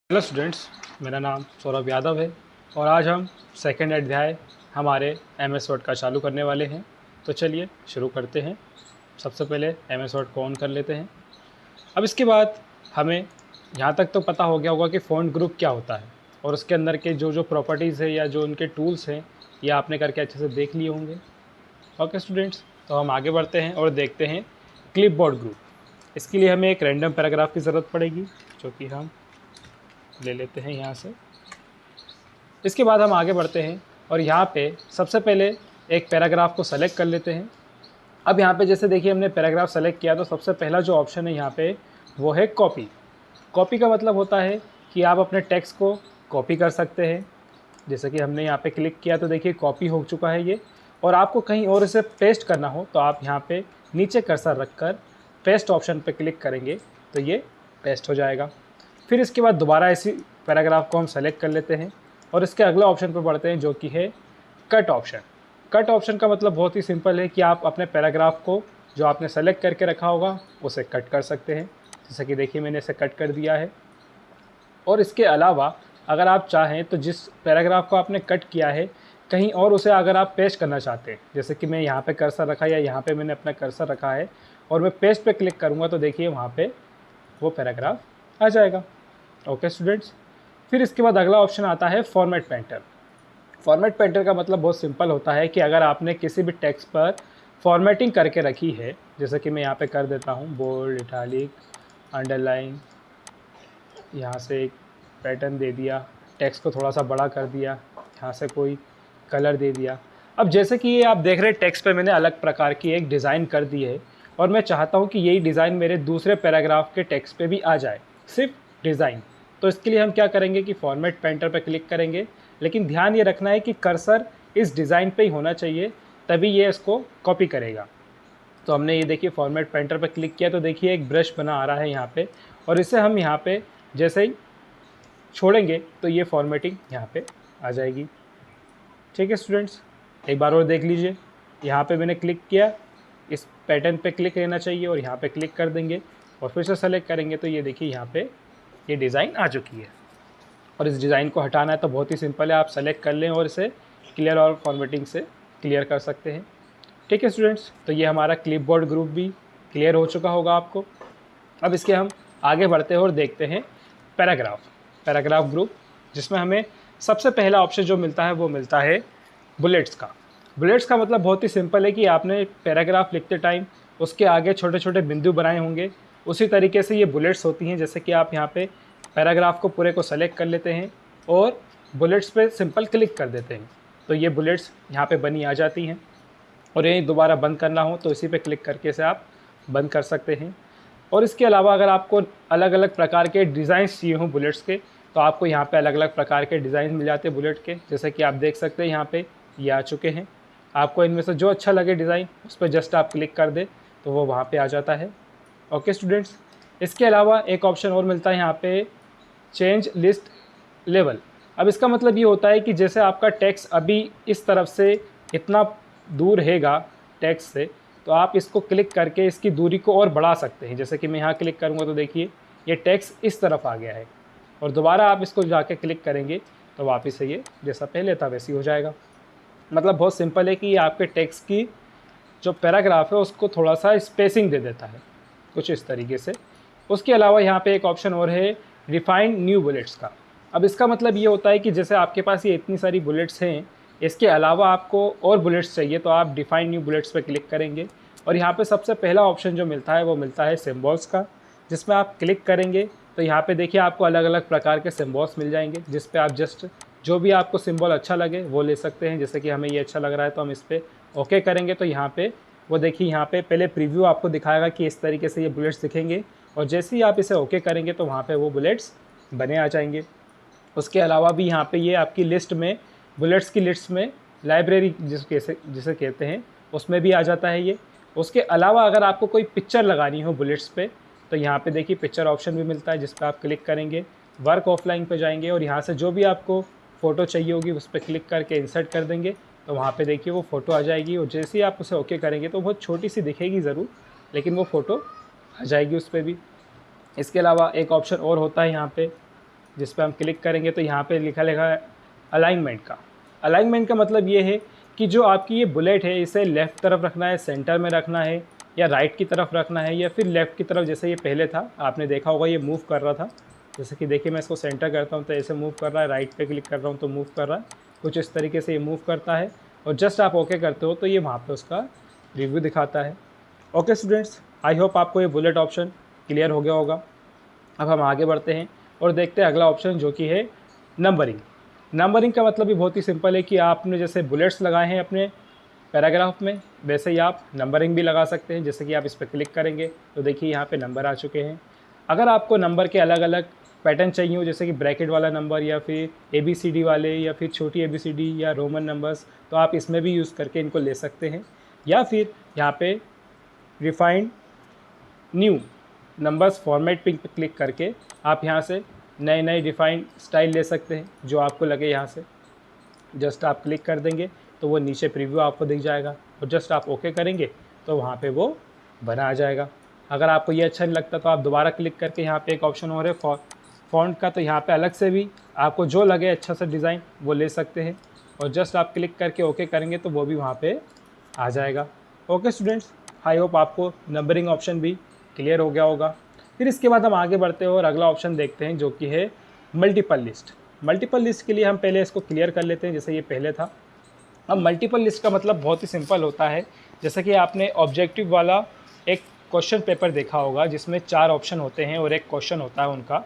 Hello students, मेरा नाम सौरभ यादव है और आज हम सेकंड अध्याय हमारे MS वर्ड का चालू करने वाले हैं। तो चलिए शुरू करते हैं। सबसे पहले MS वर्ड को ऑन कर लेते हैं। अब इसके बाद हमें यहाँ तक तो पता हो गया होगा कि फ़ॉन्ट ग्रुप क्या होता है और उसके अंदर के जो जो प्रॉपर्टीज़ है या जो उनके टूल्स हैं ये आपने करके अच्छे से देख लिए होंगे। ओके स्टूडेंट्स, तो हम आगे बढ़ते हैं और देखते हैं क्लिपबोर्ड ग्रुप। इसके लिए हमें एक रैंडम पैराग्राफ की ज़रूरत पड़ेगी जो कि हम ले लेते हैं यहाँ से। इसके बाद हम आगे बढ़ते हैं और यहाँ पे सबसे पहले एक पैराग्राफ को सेलेक्ट कर लेते हैं। अब यहाँ पे जैसे देखिए हमने पैराग्राफ सेलेक्ट किया तो सबसे पहला जो ऑप्शन है यहाँ पे वो है कॉपी। कॉपी का मतलब होता है कि आप अपने टेक्स्ट को कॉपी कर सकते हैं। जैसे कि हमने यहाँ पे क्लिक किया तो देखिए कॉपी हो चुका है ये। और आपको कहीं और इसे पेस्ट करना हो तो आप यहाँ पे नीचे कर्सर रखकर पेस्ट ऑप्शन पे क्लिक करेंगे तो ये पेस्ट हो जाएगा। फिर इसके बाद दोबारा इसी पैराग्राफ को हम सेलेक्ट कर लेते हैं और इसके अगले ऑप्शन पर बढ़ते हैं जो कि है कट ऑप्शन। कट ऑप्शन का मतलब बहुत ही सिंपल है कि आप अपने पैराग्राफ को जो आपने सेलेक्ट करके रखा होगा उसे कट कर सकते हैं। जैसे कि देखिए मैंने इसे कट कर दिया है। और इसके अलावा अगर आप चाहें तो जिस पैराग्राफ को आपने कट किया है कहीं और उसे अगर आप पेस्ट करना चाहते हैं, जैसे कि मैं यहाँ पे कर्सर रखा या यहाँ पे मैंने अपना कर्सर रखा है और मैं पेस्ट पे क्लिक करूँगा तो देखिए वहाँ पे वो पैराग्राफ आ जाएगा। ओके स्टूडेंट्स, फिर इसके बाद अगला ऑप्शन आता है फॉर्मेट पेंटर। फॉर्मेट पेंटर का मतलब बहुत सिंपल होता है कि अगर आपने किसी भी टेक्स्ट पर फॉर्मेटिंग करके रखी है, जैसे कि मैं यहाँ पे कर देता हूँ बोल्ड, इटालिक, अंडरलाइन, यहाँ से एक पैटर्न दे दिया, टेक्स्ट को थोड़ा सा बड़ा कर दिया, यहाँ से कोई कलर दे दिया। अब जैसे कि ये आप देख रहे हैं टेक्स्ट पे मैंने अलग प्रकार की एक डिज़ाइन कर दी है और मैं चाहता हूँ कि यही डिज़ाइन मेरे दूसरे पैराग्राफ के टेक्स्ट पे भी आ जाए, सिर्फ डिज़ाइन। तो इसके लिए हम क्या करेंगे कि फॉर्मेट पेंटर पर क्लिक करेंगे, लेकिन ध्यान ये रखना है कि कर्सर इस डिज़ाइन पे ही होना चाहिए, तभी ये इसको कॉपी करेगा। तो हमने ये देखिए फॉर्मेट पेंटर पर क्लिक किया तो देखिए एक ब्रश बना आ रहा है यहाँ पे और इसे हम यहाँ पे जैसे ही छोड़ेंगे तो ये फॉर्मेटिंग यहाँ पे आ जाएगी। ठीक है स्टूडेंट्स, एक बार और देख लीजिए। यहाँ पे मैंने क्लिक किया, इस पैटर्न पे क्लिक रहना चाहिए और यहाँ पे क्लिक कर देंगे और फिर से सेलेक्ट करेंगे तो ये देखिए यहाँ पे ये डिज़ाइन आ चुकी है। और इस डिज़ाइन को हटाना है तो बहुत ही सिंपल है, आप सेलेक्ट कर लें और इसे क्लियर और फॉर्मेटिंग से क्लियर कर सकते हैं। ठीक है स्टूडेंट्स, तो ये हमारा क्लिपबोर्ड ग्रुप भी क्लियर हो चुका होगा आपको। अब इसके हम आगे बढ़ते हैं और देखते हैं पैराग्राफ ग्रुप, जिसमें हमें सबसे पहला ऑप्शन जो मिलता है वो मिलता है बुलेट्स का। बुलेट्स का मतलब बहुत ही सिंपल है कि आपने पैराग्राफ लिखते टाइम उसके आगे छोटे छोटे बिंदु बनाए होंगे, उसी तरीके से ये बुलेट्स होती हैं। जैसे कि आप यहाँ पे पैराग्राफ को पूरे को सेलेक्ट कर लेते हैं और बुलेट्स पे सिंपल क्लिक कर देते हैं तो ये बुलेट्स यहाँ पे बनी आ जाती हैं। और यही दोबारा बंद करना हो तो इसी पे क्लिक करके से आप बंद कर सकते हैं। और इसके अलावा अगर आपको अलग अलग प्रकार के डिज़ाइंस चाहिए हों बुलेट्स के तो आपको यहाँ पे अलग अलग प्रकार के डिज़ाइन मिल जाते हैं बुलेट के। जैसे कि आप देख सकते हैं यहाँ पे ये आ चुके हैं। आपको इनमें से जो अच्छा लगे डिज़ाइन उस पर जस्ट आप क्लिक कर दें तो वो वहाँ पे आ जाता है। ओके स्टूडेंट्स, इसके अलावा एक ऑप्शन और मिलता है यहाँ पे चेंज लिस्ट लेवल। अब इसका मतलब ये होता है कि जैसे आपका टेक्स्ट अभी इस तरफ से इतना दूर हैगा टेक्स्ट से, तो आप इसको क्लिक करके इसकी दूरी को और बढ़ा सकते हैं। जैसे कि मैं यहाँ क्लिक करूँगा तो देखिए ये टेक्स्ट इस तरफ आ गया है और दोबारा आप इसको जाके क्लिक करेंगे तो वापस से ये जैसा पहले था वैसे ही हो जाएगा। मतलब बहुत सिंपल है कि ये आपके टेक्स्ट की जो पैराग्राफ है उसको थोड़ा सा स्पेसिंग दे देता है, कुछ इस तरीके से। उसके अलावा यहाँ पे एक ऑप्शन और है रिफाइंड न्यू बुलेट्स का। अब इसका मतलब ये होता है कि जैसे आपके पास ये इतनी सारी बुलेट्स हैं, इसके अलावा आपको और बुलेट्स चाहिए तो आप डिफाइन न्यू बुलेट्स पे क्लिक करेंगे और यहाँ पे सबसे पहला ऑप्शन जो मिलता है वो मिलता है सिम्बॉल्स का, जिसमें आप क्लिक करेंगे तो यहाँ पे देखिए आपको अलग अलग प्रकार के सिम्बॉल्स मिल जाएंगे, जिस पे आप जस्ट जो भी आपको सिम्बॉल अच्छा लगे वो ले सकते हैं। जैसे कि हमें ये अच्छा लग रहा है तो हम इस पर ओके करेंगे तो यहाँ पे वो देखिए यहाँ पे पहले प्रीव्यू आपको दिखाएगा कि इस तरीके से ये बुलेट्स दिखेंगे और जैसे ही आप इसे ओके करेंगे तो वहाँ पे वो बुलेट्स बने आ जाएंगे। उसके अलावा भी यहाँ पे ये आपकी लिस्ट में बुलेट्स की लिस्ट में लाइब्रेरी जिसे कहते हैं उसमें भी आ जाता है ये। उसके अलावा अगर आपको कोई पिक्चर लगानी हो बुलेट्स पे तो यहाँ पे देखिए पिक्चर ऑप्शन भी मिलता है, जिस पर आप क्लिक करेंगे, वर्क ऑफलाइन पे जाएंगे और यहाँ से जो भी आपको फ़ोटो चाहिए होगी उस पर क्लिक करके इंसर्ट कर देंगे तो वहाँ पे देखिए वो फ़ोटो आ जाएगी और जैसे ही आप उसे ओके करेंगे तो बहुत छोटी सी दिखेगी ज़रूर, लेकिन वो फ़ोटो आ जाएगी उस पर भी। इसके अलावा एक ऑप्शन और होता है यहाँ पे जिस पे हम क्लिक करेंगे तो यहाँ पे लिखा है अलाइनमेंट का। अलाइनमेंट का मतलब ये है कि जो आपकी ये बुलेट है इसे लेफ़्ट तरफ रखना है, सेंटर में रखना है, या राइट की तरफ रखना है, या फिर लेफ़्ट की तरफ। जैसे ये पहले था, आपने देखा होगा ये मूव कर रहा था। जैसे कि देखिए मैं इसको सेंटर करता हूँ तो ऐसे मूव कर रहा है, राइट पे क्लिक कर रहा हूँ तो मूव कर रहा है, कुछ इस तरीके से ये मूव करता है। और जस्ट आप ओके करते हो तो ये वहाँ पे उसका रिव्यू दिखाता है। ओके स्टूडेंट्स, आई होप आपको ये बुलेट ऑप्शन क्लियर हो गया होगा। अब हम आगे बढ़ते हैं और देखते हैं अगला ऑप्शन जो कि है नंबरिंग। नंबरिंग का मतलब भी बहुत ही सिंपल है कि आपने जैसे बुलेट्स लगाए हैं अपने पैराग्राफ में, वैसे ही आप नंबरिंग भी लगा सकते हैं। जैसे कि आप इस पर क्लिक करेंगे तो देखिए यहाँ पे नंबर आ चुके हैं। अगर आपको नंबर के अलग अलग पैटर्न चाहिए हो, जैसे कि ब्रैकेट वाला नंबर या फिर ABCD वाले या फिर छोटी ABCD या रोमन नंबर्स, तो आप इसमें भी यूज़ करके इनको ले सकते हैं। या फिर यहाँ पे refined new numbers format pink पे क्लिक करके आप यहाँ से नए नए डिफाइंड स्टाइल ले सकते हैं जो आपको लगे। यहाँ से जस्ट आप क्लिक कर देंगे तो वो नीचे प्रीव्यू आपको दिख जाएगा, और जस्ट आप ओके करेंगे तो वहाँ पे वो बना आ जाएगा। अगर आपको ये अच्छा नहीं लगता तो आप दोबारा क्लिक करके यहाँ पे एक ऑप्शन और है फॉन्ट का, तो यहाँ पे अलग से भी आपको जो लगे अच्छा सा डिज़ाइन वो ले सकते हैं, और जस्ट आप क्लिक करके ओके करेंगे तो वो भी वहाँ पे आ जाएगा। ओके स्टूडेंट्स, आई होप आपको नंबरिंग ऑप्शन भी क्लियर हो गया होगा। फिर इसके बाद हम आगे बढ़ते हैं और अगला ऑप्शन देखते हैं जो कि है मल्टीपल लिस्ट। मल्टीपल लिस्ट के लिए हम पहले इसको क्लियर कर लेते हैं, जैसे ये पहले था। अब मल्टीपल लिस्ट का मतलब बहुत ही सिंपल होता है। जैसे कि आपने ऑब्जेक्टिव वाला एक क्वेश्चन पेपर देखा होगा जिसमें 4 ऑप्शन होते हैं और एक क्वेश्चन होता है उनका,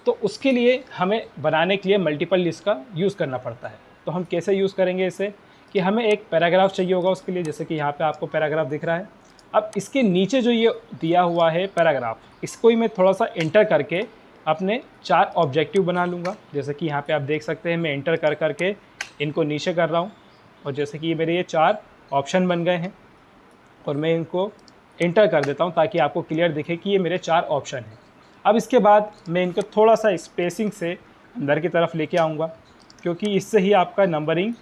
तो उसके लिए हमें बनाने के लिए मल्टीपल लिस्ट का यूज़ करना पड़ता है। तो हम कैसे यूज़ करेंगे इसे, कि हमें एक पैराग्राफ चाहिए होगा उसके लिए, जैसे कि यहाँ पे आपको पैराग्राफ दिख रहा है। अब इसके नीचे जो ये दिया हुआ है पैराग्राफ, इसको ही मैं थोड़ा सा एंटर करके अपने 4 ऑब्जेक्टिव बना लूँगा। जैसे कि यहाँ पे आप देख सकते हैं मैं एंटर कर करके इनको नीचे कर रहा हूँ, और जैसे कि मेरे ये 4 ऑप्शन बन गए हैं और मैं इनको एंटर कर देता हूँ ताकि आपको क्लियर दिखे कि ये मेरे 4 ऑप्शन हैं। अब इसके बाद मैं इनको थोड़ा सा स्पेसिंग से अंदर की तरफ लेके आऊँगा, क्योंकि इससे ही आपका नंबरिंग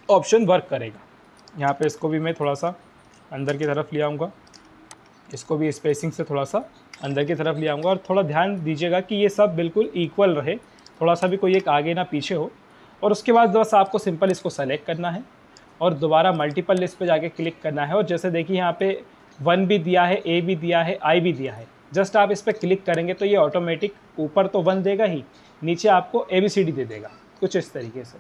ऑप्शन वर्क करेगा। यहाँ पे इसको भी मैं थोड़ा सा अंदर की तरफ ले आऊँगा, इसको भी स्पेसिंग से थोड़ा सा अंदर की तरफ ले आऊँगा, और थोड़ा ध्यान दीजिएगा कि ये सब बिल्कुल इक्वल रहे, थोड़ा सा भी कोई एक आगे ना पीछे हो। और उसके बाद बस आपको सिंपल इसको सेलेक्ट करना है और दोबारा मल्टीपल लिस्ट पे जाके क्लिक करना है। और जैसे देखिए यहाँ पे 1 भी दिया है, A भी दिया है, I भी दिया है। जस्ट आप इस पर क्लिक करेंगे तो ये ऑटोमेटिक ऊपर तो 1 देगा ही, नीचे आपको ABCD दे देगा, कुछ इस तरीके से।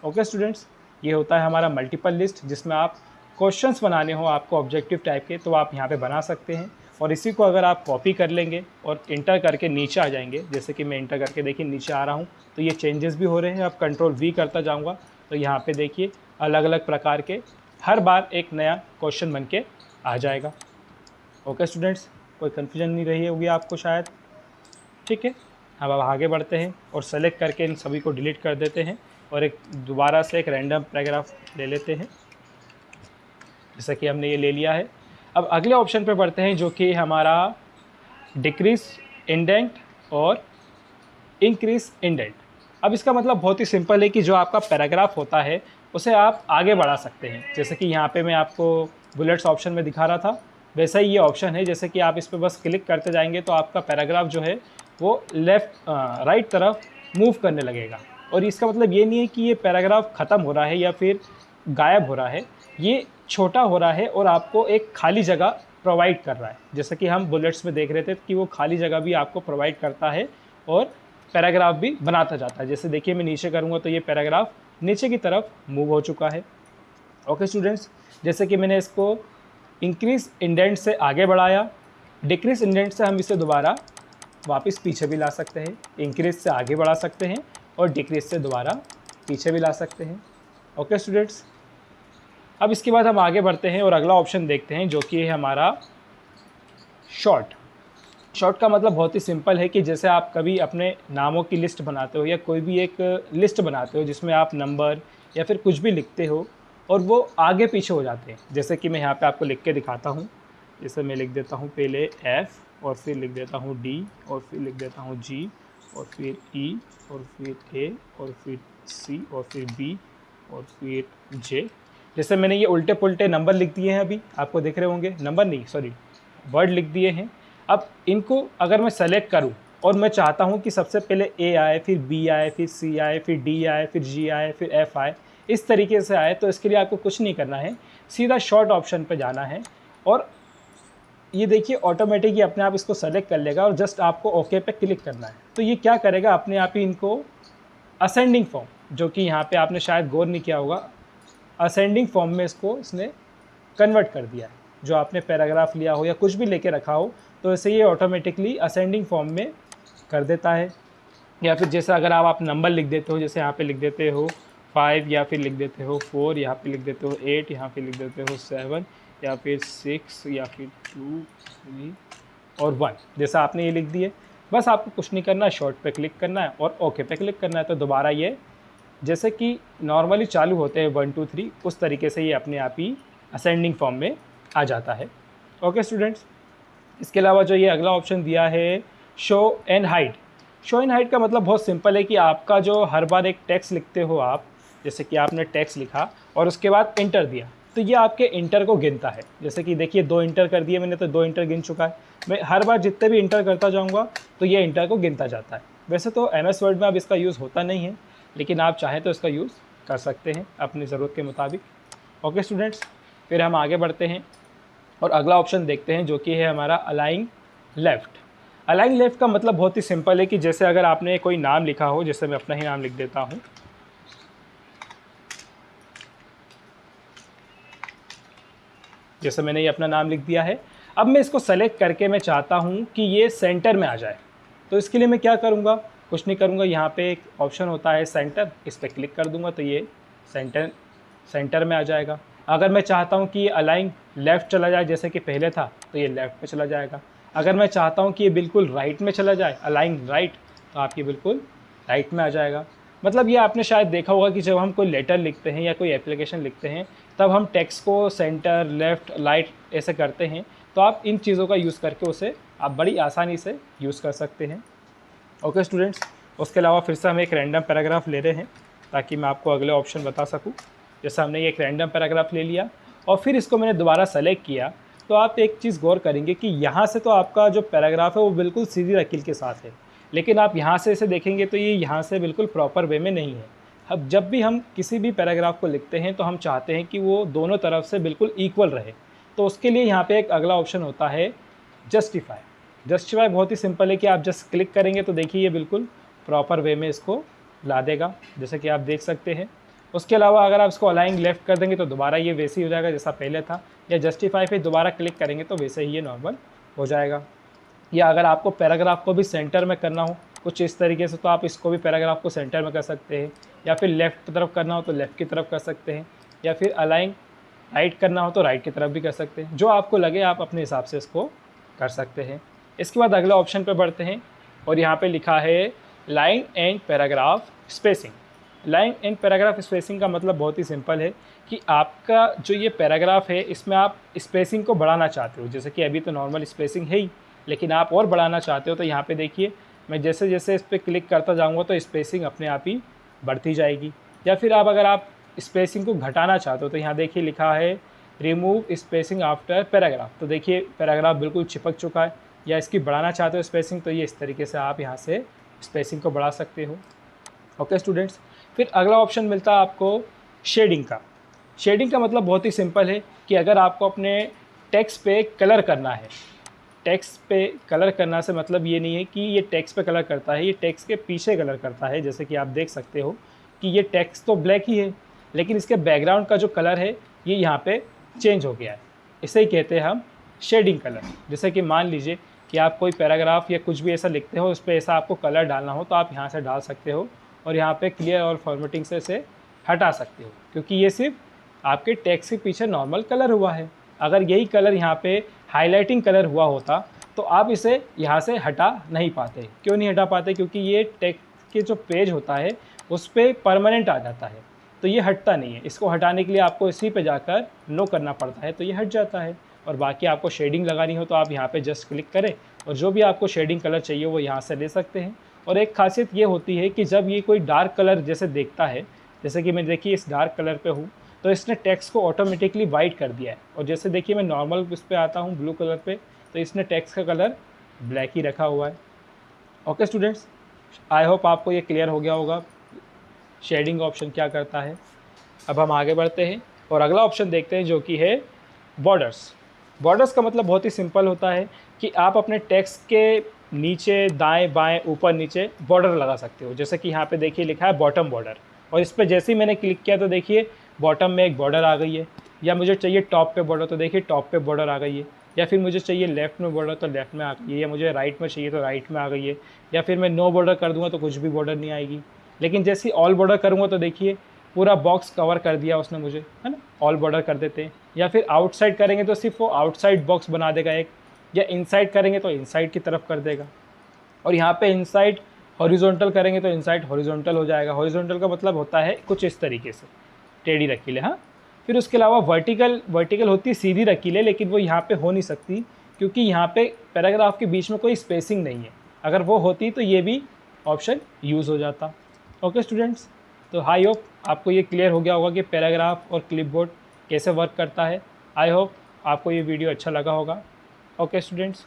ओके स्टूडेंट्स, ये होता है हमारा मल्टीपल लिस्ट, जिसमें आप क्वेश्चंस बनाने हो आपको ऑब्जेक्टिव टाइप के तो आप यहाँ पे बना सकते हैं। और इसी को अगर आप कॉपी कर लेंगे और इंटर करके नीचे आ जाएंगे, जैसे कि मैं इंटर करके देखिए नीचे आ रहा हूँ तो ये चेंजेस भी हो रहे हैं। अब कंट्रोल V करता जाऊँगा तो यहाँ पे देखिए अलग अलग प्रकार के हर बार एक नया क्वेश्चन बन के आ जाएगा। ओके स्टूडेंट्स, कोई कन्फ्यूजन नहीं रही होगी आपको शायद। ठीक है, अब आगे बढ़ते हैं और सेलेक्ट करके इन सभी को डिलीट कर देते हैं और एक दोबारा से एक रैंडम पैराग्राफ ले लेते हैं, जैसा कि हमने ये ले लिया है। अब अगले ऑप्शन पे बढ़ते हैं जो कि हमारा डिक्रीज इंडेंट और इंक्रीज इंडेंट। अब इसका मतलब बहुत ही सिंपल है कि जो आपका पैराग्राफ होता है उसे आप आगे बढ़ा सकते हैं। जैसे कि यहाँ पे मैं आपको बुलेट्स ऑप्शन में दिखा रहा था, वैसा ही ये ऑप्शन है। जैसे कि आप इस पर बस क्लिक करते जाएंगे तो आपका पैराग्राफ जो है वो राइट तरफ मूव करने लगेगा। और इसका मतलब ये नहीं है कि ये पैराग्राफ ख़त्म हो रहा है या फिर गायब हो रहा है, ये छोटा हो रहा है और आपको एक खाली जगह प्रोवाइड कर रहा है। जैसे कि हम बुलेट्स में देख रहे थे कि वो खाली जगह भी आपको प्रोवाइड करता है और पैराग्राफ भी बनाता जाता है। जैसे देखिए मैं नीचे करूँगा तो ये पैराग्राफ नीचे की तरफ मूव हो चुका है। ओके स्टूडेंट्स, जैसे कि मैंने इसको इंक्रीज इंडेंट से आगे बढ़ाया, डिक्रीज इंडेंट से हम इसे दोबारा वापस पीछे भी ला सकते हैं, इंक्रीज से आगे बढ़ा सकते हैं और डिक्रीज से दोबारा पीछे भी ला सकते हैं। ओके स्टूडेंट्स, अब इसके बाद हम आगे बढ़ते हैं और अगला ऑप्शन देखते हैं जो कि है हमारा शॉर्ट। शॉर्ट का मतलब बहुत ही सिंपल है कि जैसे आप कभी अपने नामों की लिस्ट बनाते हो या कोई भी एक लिस्ट बनाते हो जिसमें आप नंबर या फिर कुछ भी लिखते हो और वो आगे पीछे हो जाते हैं। जैसे कि मैं यहाँ पे आपको लिख के दिखाता हूँ। जैसे मैं लिख देता हूँ पहले F और फिर लिख देता हूँ D और फिर लिख देता हूँ G और फिर E और फिर A और फिर C और फिर B और फिर J। जैसे मैंने ये उल्टे पुल्टे नंबर लिख दिए हैं, अभी आपको दिख रहे होंगे, नंबर नहीं सॉरी वर्ड लिख दिए हैं। अब इनको अगर मैं सेलेक्ट करूं और मैं चाहता हूँ कि सबसे पहले ए आए, फिर बी आए, फिर सी आए, फिर डी आए, फिर जी आए, फिर एफ आए, इस तरीके से आए। तो इसके लिए आपको कुछ नहीं करना है, सीधा शॉर्ट ऑप्शन पे जाना है और ये देखिए ऑटोमेटिक ही अपने आप इसको सेलेक्ट कर लेगा और जस्ट आपको ओके पे क्लिक करना है। तो ये क्या करेगा, अपने आप ही इनको असेंडिंग फॉर्म, जो कि यहाँ पे आपने शायद गौर नहीं किया होगा, असेंडिंग फॉर्म में इसने कन्वर्ट कर दिया है। जो आपने पैराग्राफ लिया हो या कुछ भी लेके रखा हो, तो इसे ये ऑटोमेटिकली असेंडिंग फॉर्म में कर देता है। या फिर जैसे अगर आप नंबर लिख देते हो, जैसे यहाँ पे लिख देते हो 5, या फिर लिख देते हो 4, यहाँ पे लिख देते हो 8, यहाँ पे लिख देते हो 7, या फिर 6, या फिर 2, 3 और 1, जैसा आपने ये लिख दिए। बस आपको कुछ नहीं करना, शॉर्ट पे क्लिक करना है और ओके पे क्लिक करना है। तो दोबारा ये जैसे कि नॉर्मली चालू होते हैं 1 2 3, उस तरीके से ये अपने आप ही असेंडिंग फॉर्म में आ जाता है। ओके स्टूडेंट्स, इसके अलावा जो ये अगला ऑप्शन दिया है show and hide. Show and hide का मतलब बहुत सिंपल है कि आपका जो हर बार एक टेक्स्ट लिखते हो आप, जैसे कि आपने टेक्स्ट लिखा और उसके बाद इंटर दिया, तो ये आपके इंटर को गिनता है। जैसे कि देखिए 2 इंटर कर दिए मैंने, तो 2 इंटर गिन चुका है। मैं हर बार जितने भी इंटर करता जाऊँगा तो ये इंटर को गिनता जाता है। वैसे तो MS वर्ड में अब इसका यूज़ होता नहीं है, लेकिन आप चाहें तो इसका यूज़ कर सकते हैं अपनी ज़रूरत के मुताबिक। ओके स्टूडेंट्स, फिर हम आगे बढ़ते हैं और अगला ऑप्शन देखते हैं, जो कि है हमारा अलाइन लेफ़्ट। अलाइन लेफ़्ट का मतलब बहुत ही सिंपल है कि जैसे अगर आपने कोई नाम लिखा हो, जैसे मैं अपना ही नाम लिख देता हूँ, जैसे मैंने ये अपना नाम लिख दिया है। अब मैं इसको सेलेक्ट करके मैं चाहता हूँ कि ये सेंटर में आ जाए। तो इसके लिए मैं क्या करूँगा, कुछ नहीं करूँगा, यहाँ पे एक ऑप्शन होता है सेंटर, इस पर क्लिक कर दूँगा तो ये सेंटर में आ जाएगा। अगर मैं चाहता हूँ कि ये अलाइन लेफ़्ट चला जाए जैसे कि पहले था, तो ये लेफ़्ट पे चला जाएगा। अगर मैं चाहता हूँ कि ये बिल्कुल राइट में चला जाए, अलाइन राइट, तो आपकी बिल्कुल राइट में आ जाएगा। मतलब ये आपने शायद देखा होगा कि जब हम कोई लेटर लिखते हैं या कोई एप्लीकेशन लिखते हैं, तब हम टेक्स्ट को सेंटर, लेफ़्ट, राइट ऐसे करते हैं। तो आप इन चीज़ों का यूज़ करके उसे आप बड़ी आसानी से यूज़ कर सकते हैं। ओके स्टूडेंट्स, उसके अलावा फिर से हम एक रैंडम पैराग्राफ ले रहे हैं ताकि मैं आपको अगले ऑप्शन बता सकूं। जैसे हमने ये एक रैंडम पैराग्राफ ले लिया और फिर इसको मैंने दोबारा सेलेक्ट किया, तो आप एक चीज़ गौर करेंगे कि यहाँ से तो आपका जो पैराग्राफ है वो बिल्कुल सीधी लकीर के साथ है, लेकिन आप यहाँ से इसे देखेंगे तो ये यहाँ से बिल्कुल प्रॉपर वे में नहीं है। अब जब भी हम किसी भी पैराग्राफ को लिखते हैं तो हम चाहते हैं कि वो दोनों तरफ से बिल्कुल इक्वल रहे। तो उसके लिए यहाँ पे एक अगला ऑप्शन होता है जस्टिफाई। जस्टिफाई बहुत ही सिंपल है कि आप जस्ट क्लिक करेंगे तो देखिए ये बिल्कुल प्रॉपर वे में इसको ला देगा, जैसे कि आप देख सकते हैं। उसके अलावा अगर आप इसको अलाइन लेफ़्ट कर देंगे तो दोबारा ये वैसे ही हो जाएगा जैसा पहले था, या जस्टिफाई पे दोबारा क्लिक करेंगे तो वैसे ही ये नॉर्मल हो जाएगा। या अगर आपको पैराग्राफ को भी सेंटर में करना हो कुछ इस तरीके से, तो आप इसको भी पैराग्राफ को सेंटर में कर सकते हैं, या फिर लेफ़्ट की तरफ करना हो तो लेफ़्ट की तरफ कर सकते हैं, या फिर अलाइन राइट करना हो तो राइट की तरफ भी कर सकते हैं। जो आपको लगे आप अपने हिसाब से इसको कर सकते हैं। इसके बाद अगले ऑप्शन पर बढ़ते हैं और यहाँ पे लिखा है line and paragraph spacing. Line and paragraph spacing का मतलब बहुत ही सिंपल है कि आपका जो ये पैराग्राफ है इसमें आप स्पेसिंग को बढ़ाना चाहते हो। जैसे कि अभी तो नॉर्मल स्पेसिंग है ही, लेकिन आप और बढ़ाना चाहते हो तो यहाँ पे देखिए मैं जैसे जैसे इस पर क्लिक करता जाऊँगा तो स्पेसिंग अपने आप ही बढ़ती जाएगी। या फिर अगर आप स्पेसिंग को घटाना चाहते हो तो यहाँ देखिए लिखा है रिमूव स्पेसिंग आफ्टर पैराग्राफ। तो देखिए पैराग्राफ बिल्कुल चिपक चुका है। या इसकी बढ़ाना चाहते हो स्पेसिंग, तो ये इस तरीके से आप यहाँ से स्पेसिंग को बढ़ा सकते हो। ओके स्टूडेंट्स, फिर अगला ऑप्शन मिलता है आपको शेडिंग का। शेडिंग का मतलब बहुत ही सिंपल है कि अगर आपको अपने टेक्स्ट पे कलर करना है, टेक्स्ट पे कलर करना से मतलब ये नहीं है कि ये टेक्स्ट पे कलर करता है, ये टेक्स्ट के पीछे कलर करता है। जैसे कि आप देख सकते हो कि ये टेक्स्ट तो ब्लैक ही है, लेकिन इसके बैकग्राउंड का जो कलर है ये यहाँ पे चेंज हो गया है। इसे ही कहते हैं हम शेडिंग कलर। जैसे कि मान लीजिए कि आप कोई पैराग्राफ या कुछ भी ऐसा लिखते हो, उस पर ऐसा आपको कलर डालना हो तो आप यहाँ से डाल सकते हो और यहाँ पे क्लियर और फॉर्मेटिंग से इसे हटा सकते हो, क्योंकि ये सिर्फ आपके टेक्स्ट के पीछे नॉर्मल कलर हुआ है। अगर यही कलर यहाँ पे हाईलाइटिंग कलर हुआ होता तो आप इसे यहाँ से हटा नहीं पाते। क्यों नहीं हटा पाते? क्योंकि ये टेक्स्ट के जो पेज होता है उस पर परमानेंट आ जाता है, तो ये हटता नहीं है। इसको हटाने के लिए आपको इसी पे जाकर नो करना पड़ता है, तो ये हट जाता है। और बाकी आपको शेडिंग लगानी हो तो आप यहाँ पे जस्ट क्लिक करें और जो भी आपको शेडिंग कलर चाहिए वो यहाँ से ले सकते हैं। और एक खासियत ये होती है कि जब ये कोई डार्क कलर जैसे देखता है, जैसे कि मैं देखिए इस डार्क कलर पे हूँ, तो इसने टेक्स्ट को ऑटोमेटिकली वाइट कर दिया है। और जैसे देखिए मैं नॉर्मल उस पर आता हूँ ब्लू कलर पे, तो इसने टेक्स्ट का कलर ब्लैक ही रखा हुआ है। ओके स्टूडेंट्स, आई होप आपको ये क्लियर हो गया होगा शेडिंग ऑप्शन क्या करता है। अब हम आगे बढ़ते हैं और अगला ऑप्शन देखते हैं जो कि है बॉर्डर्स। बॉर्डर्स का मतलब बहुत ही सिंपल होता है कि आप अपने टेक्स्ट के नीचे, दाएं बाएं, ऊपर नीचे बॉर्डर लगा सकते हो। जैसे कि यहाँ पे देखिए लिखा है बॉटम बॉर्डर, और इस पर जैसे ही मैंने क्लिक किया तो देखिए बॉटम में एक बॉर्डर आ गई है। या मुझे चाहिए टॉप पे बॉर्डर तो देखिए टॉप पे बॉर्डर आ गई है। या फिर मुझे चाहिए लेफ्ट में बॉर्डर तो लेफ्ट में आ गई है। या मुझे राइट में चाहिए तो राइट में आ गई है। या फिर मैं नो बॉर्डर कर दूंगा तो कुछ भी बॉर्डर नहीं आएगी। लेकिन जैसे ही ऑल बॉर्डर करूँगा तो देखिए पूरा बॉक्स कवर कर दिया उसने मुझे, है ना। ऑल बॉर्डर कर देते हैं। या फिर आउटसाइड करेंगे तो सिर्फ वो आउटसाइड बॉक्स बना देगा एक, या इनसाइड करेंगे तो इनसाइड की तरफ कर देगा। और यहाँ पे इनसाइड हॉरिजॉन्टल करेंगे तो इनसाइड हॉरिजॉन्टल हो जाएगा। हॉरिजॉन्टल का मतलब होता है कुछ इस तरीके से, टेढ़ी रकीलें। हाँ, फिर उसके अलावा वर्टिकल होती है सीधी रकीलें, लेकिन वो यहाँ पे हो नहीं सकती क्योंकि यहाँ पे पैराग्राफ के बीच में कोई स्पेसिंग नहीं है। अगर वो होती तो ये भी ऑप्शन यूज़ हो जाता। ओके स्टूडेंट्स, तो आई होप आपको ये क्लियर हो गया होगा कि पैराग्राफ और क्लिपबोर्ड कैसे वर्क करता है। आई होप आपको ये वीडियो अच्छा लगा होगा। Okay students.